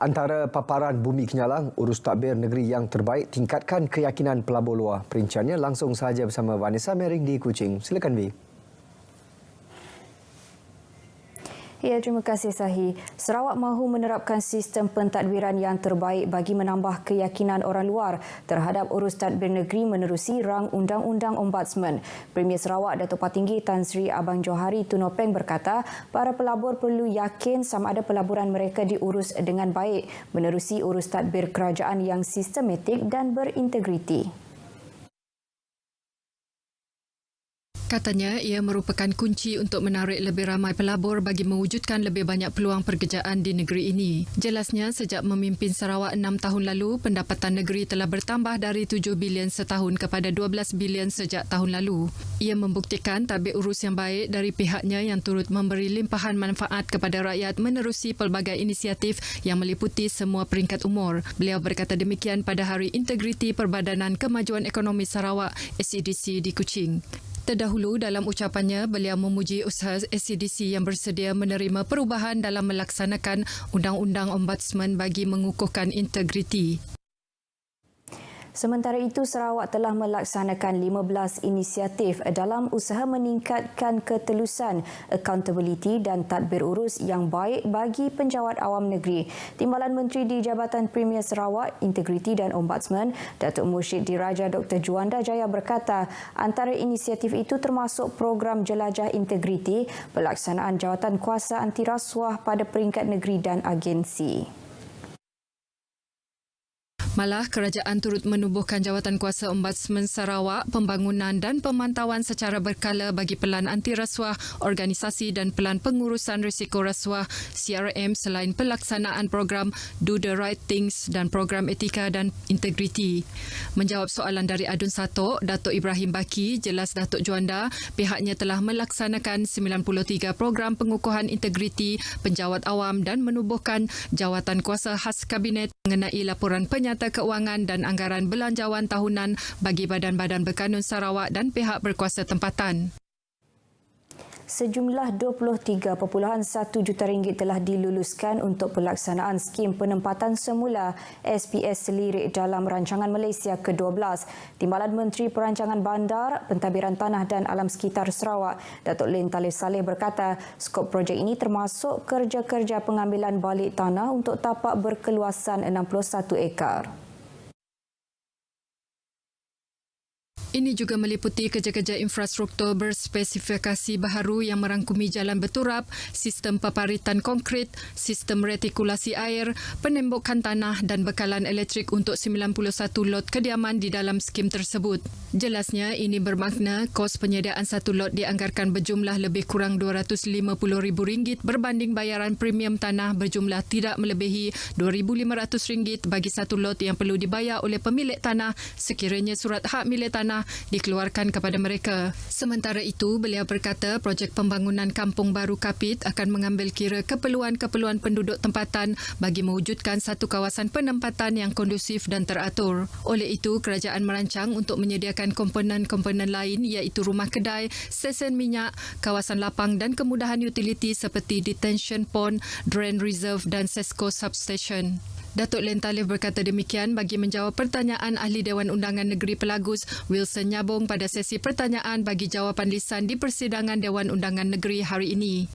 Antara paparan Bumi Kenyalang, urus tadbir negeri yang terbaik tingkatkan keyakinan pelabur luar. Perinciannya langsung sahaja bersama Vanessa Mering di Kuching. Silakan, Vi. Ya, terima kasih Sahi. Sarawak mahu menerapkan sistem pentadbiran yang terbaik bagi menambah keyakinan orang luar terhadap urus tadbir negeri menerusi rang Undang-Undang Ombudsman. Premier Sarawak Datuk Patinggi Tan Sri Abang Johari Tunopeng berkata, para pelabur perlu yakin sama ada pelaburan mereka diurus dengan baik menerusi urus tadbir kerajaan yang sistematik dan berintegriti. Katanya ia merupakan kunci untuk menarik lebih ramai pelabur bagi mewujudkan lebih banyak peluang pekerjaan di negeri ini. Jelasnya, sejak memimpin Sarawak 6 tahun lalu, pendapatan negeri telah bertambah dari 7 bilion setahun kepada 12 bilion sejak tahun lalu. Ia membuktikan tadbir urus yang baik dari pihaknya yang turut memberi limpahan manfaat kepada rakyat menerusi pelbagai inisiatif yang meliputi semua peringkat umur. Beliau berkata demikian pada Hari Integriti Perbadanan Kemajuan Ekonomi Sarawak SEDC di Kuching. Terdahulu dalam ucapannya, beliau memuji usaha SEDC yang bersedia menerima perubahan dalam melaksanakan Undang-Undang Ombudsman bagi mengukuhkan integriti. Sementara itu, Sarawak telah melaksanakan 15 inisiatif dalam usaha meningkatkan ketelusan, accountability dan tadbir urus yang baik bagi penjawat awam negeri. Timbalan Menteri di Jabatan Premier Sarawak, Integriti dan Ombudsman, Datuk Mursyid Diraja Dr. Juanda Jaya berkata, antara inisiatif itu termasuk program Jelajah Integriti, pelaksanaan jawatan kuasa anti rasuah pada peringkat negeri dan agensi. Malah, kerajaan turut menubuhkan jawatan kuasa Ombudsman Sarawak, pembangunan dan pemantauan secara berkala bagi pelan anti rasuah, organisasi dan pelan pengurusan risiko rasuah CRM selain pelaksanaan program Do the Right Things dan program etika dan integriti. Menjawab soalan dari Adun Satok, Datuk Ibrahim Baki, jelas Datuk Juanda, pihaknya telah melaksanakan 93 program pengukuhan integriti penjawat awam dan menubuhkan jawatan kuasa khas Kabinet mengenai laporan penyata keuangan dan anggaran belanjawan tahunan bagi badan-badan berkanun Sarawak dan pihak berkuasa tempatan. Sejumlah RM23.1 juta telah diluluskan untuk pelaksanaan skim penempatan semula SPS Selirik dalam Rancangan Malaysia ke-12. Timbalan Menteri Perancangan Bandar, Pentadbiran Tanah dan Alam Sekitar Sarawak, Datuk Lim Talib Saleh berkata, skop projek ini termasuk kerja-kerja pengambilan balik tanah untuk tapak berkeluasan 61 ekar. Ini juga meliputi kerja-kerja infrastruktur berspesifikasi baharu yang merangkumi jalan berturap, sistem paparitan konkrit, sistem retikulasi air, penembokan tanah dan bekalan elektrik untuk 91 lot kediaman di dalam skim tersebut. Jelasnya, ini bermakna kos penyediaan satu lot dianggarkan berjumlah lebih kurang RM250,000 berbanding bayaran premium tanah berjumlah tidak melebihi RM2,500 bagi satu lot yang perlu dibayar oleh pemilik tanah sekiranya surat hak milik tanah dikeluarkan kepada mereka. Sementara itu, beliau berkata projek pembangunan Kampung Baru Kapit akan mengambil kira keperluan-keperluan penduduk tempatan bagi mewujudkan satu kawasan penempatan yang kondusif dan teratur. Oleh itu, kerajaan merancang untuk menyediakan komponen-komponen lain iaitu rumah kedai, stesen minyak, kawasan lapang dan kemudahan utiliti seperti detention pond, drain reserve dan Sesko substation. Datuk Lim Talib berkata demikian bagi menjawab pertanyaan Ahli Dewan Undangan Negeri Pelagus Wilson Nyabong pada sesi pertanyaan bagi jawapan lisan di persidangan Dewan Undangan Negeri hari ini.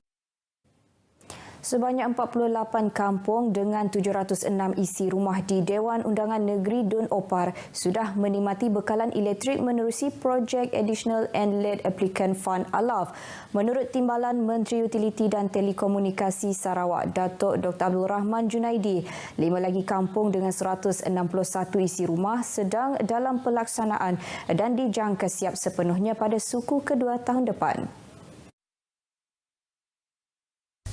Sebanyak 48 kampung dengan 706 isi rumah di Dewan Undangan Negeri Dun Opar sudah menikmati bekalan elektrik menerusi projek Additional and Late Applicant Fund ALAF. Menurut Timbalan Menteri Utiliti dan Telekomunikasi Sarawak, Datuk Dr. Abdul Rahman Junaidi, 5 lagi kampung dengan 161 isi rumah sedang dalam pelaksanaan dan dijangka siap sepenuhnya pada suku kedua tahun depan.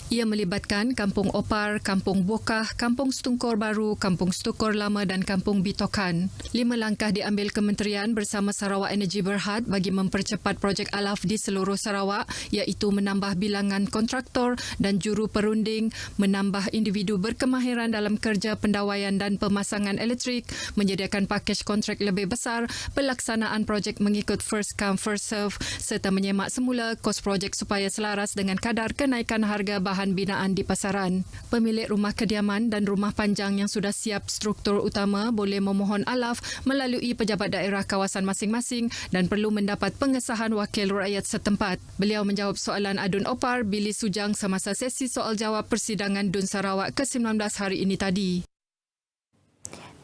Ia melibatkan Kampung Opar, Kampung Bokah, Kampung Stungkor Baru, Kampung Stungkor Lama dan Kampung Bitokan. 5 langkah diambil kementerian bersama Sarawak Energy Berhad bagi mempercepat projek ALAF di seluruh Sarawak iaitu menambah bilangan kontraktor dan juru perunding, menambah individu berkemahiran dalam kerja pendawaian dan pemasangan elektrik, menyediakan pakej kontrak lebih besar, pelaksanaan projek mengikut first come first serve serta menyemak semula kos projek supaya selaras dengan kadar kenaikan harga bahan bahan binaan di pasaran. Pemilik rumah kediaman dan rumah panjang yang sudah siap struktur utama boleh memohon alaf melalui pejabat daerah kawasan masing-masing dan perlu mendapat pengesahan wakil rakyat setempat. Beliau menjawab soalan adun Opar Billy Sujang semasa sesi soal jawab persidangan DUN Sarawak ke-19 hari ini tadi.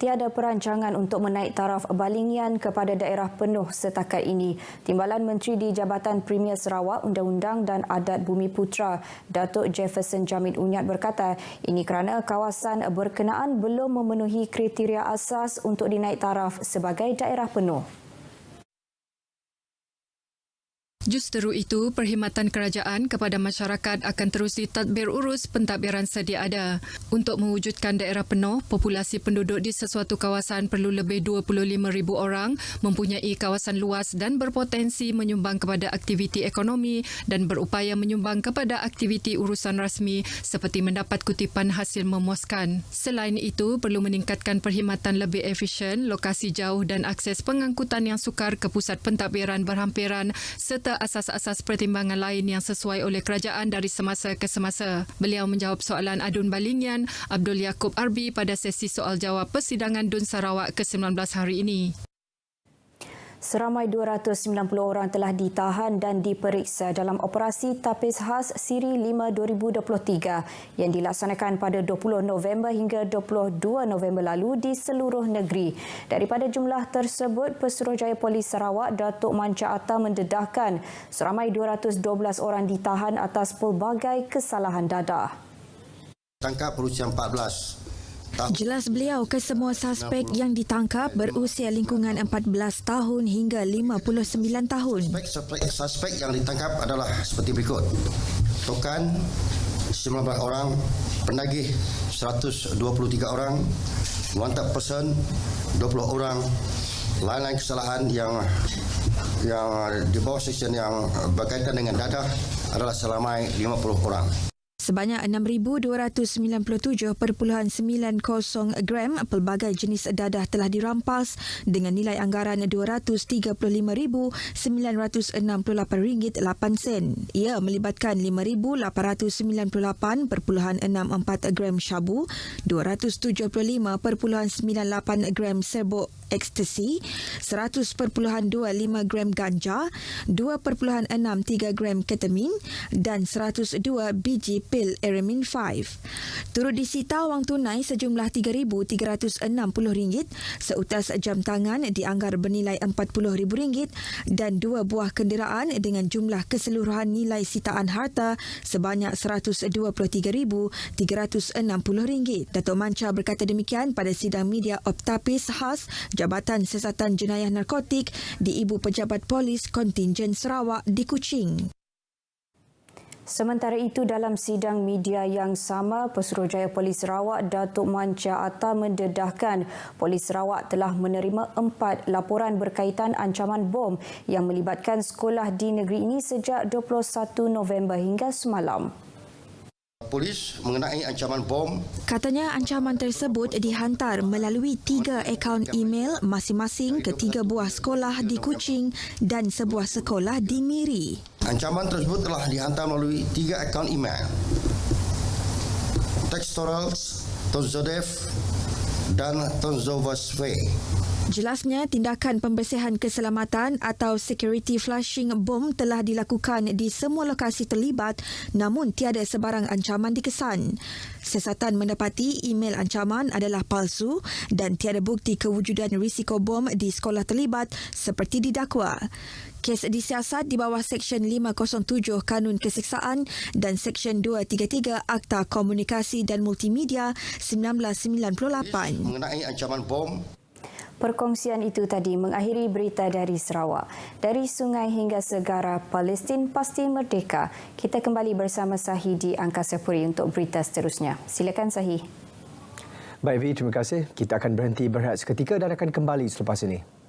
Tiada perancangan untuk menaik taraf balingian kepada daerah penuh setakat ini. Timbalan Menteri di Jabatan Premier Sarawak Undang-Undang dan Adat Bumi Putra, Datuk Jefferson Jamil Unyat berkata, ini kerana kawasan berkenaan belum memenuhi kriteria asas untuk dinaik taraf sebagai daerah penuh. Justeru itu, perkhidmatan kerajaan kepada masyarakat akan terus ditadbir urus pentadbiran sedia ada. Untuk mewujudkan daerah penuh, populasi penduduk di sesuatu kawasan perlu lebih 25,000 orang, mempunyai kawasan luas dan berpotensi menyumbang kepada aktiviti ekonomi dan berupaya menyumbang kepada aktiviti urusan rasmi seperti mendapat kutipan hasil memuaskan. Selain itu, perlu meningkatkan perkhidmatan lebih efisien, lokasi jauh dan akses pengangkutan yang sukar ke pusat pentadbiran berhampiran serta asas-asas pertimbangan lain yang sesuai oleh kerajaan dari semasa ke semasa. Beliau menjawab soalan adun balingian Abdul Yaakob Arbi pada sesi soal jawab persidangan DUN Sarawak ke-19 hari ini. Seramai 290 orang telah ditahan dan diperiksa dalam operasi Tapis Khas Siri 5 2023 yang dilaksanakan pada 20 November hingga 22 November lalu di seluruh negeri. Daripada jumlah tersebut, Pesuruhjaya Polis Sarawak Datuk Manca Atta mendedahkan seramai 212 orang ditahan atas pelbagai kesalahan dadah. Tangkap berusia 14. Jelas beliau, kesemua suspek yang ditangkap berusia lingkungan 14 tahun hingga 59 tahun. Suspek yang ditangkap adalah seperti berikut. Tokan 19 orang, penagih 123 orang, wanted person 20 orang. Lain-lain kesalahan yang di bawah seksyen yang berkaitan dengan dadah adalah seramai 50 orang. Sebanyak 6,297.90 gram pelbagai jenis dadah telah dirampas dengan nilai anggaran RM235,968.08. Ia melibatkan 5,898.64 gram syabu, 275.98 gram serbuk ekstasi, 100.25 gram ganja, 2.63 gram ketamin dan 102 biji pil Eramin 5. Turut disita wang tunai sejumlah RM3,360, seutas jam tangan dianggar bernilai RM40,000 dan 2 buah kenderaan dengan jumlah keseluruhan nilai sitaan harta sebanyak RM123,360. Datuk Manca berkata demikian pada sidang media Tapis Khas Jabatan Siasatan Jenayah Narkotik di Ibu Pejabat Polis Kontingen Sarawak di Kuching. Sementara itu, dalam sidang media yang sama, Pesuruhjaya Polis Sarawak Datuk Manca Atta mendedahkan Polis Sarawak telah menerima 4 laporan berkaitan ancaman bom yang melibatkan sekolah di negeri ini sejak 21 November hingga semalam. Polis mengenai ancaman bom. Katanya ancaman tersebut dihantar melalui 3 akaun email masing-masing ke 3 buah sekolah di Kuching dan sebuah sekolah di Miri. Ancaman tersebut telah dihantar melalui 3 akaun email. Textorals, Tonzodev dan Tonzovasve. Jelasnya, tindakan pembersihan keselamatan atau security flushing bom telah dilakukan di semua lokasi terlibat namun tiada sebarang ancaman dikesan. Siasatan mendapati email ancaman adalah palsu dan tiada bukti kewujudan risiko bom di sekolah terlibat seperti didakwa. Kes disiasat di bawah Seksyen 507 Kanun Keseksaan dan Seksyen 233 Akta Komunikasi dan Multimedia 1998. Mengenai ancaman bom. Perkongsian itu tadi mengakhiri berita dari Sarawak. Dari sungai hingga segara, Palestin pasti merdeka. Kita kembali bersama Sahi di Angkasa Puri untuk berita seterusnya. Silakan Sahi. Baik, Vi, terima kasih. Kita akan berhenti berehat seketika dan akan kembali selepas ini.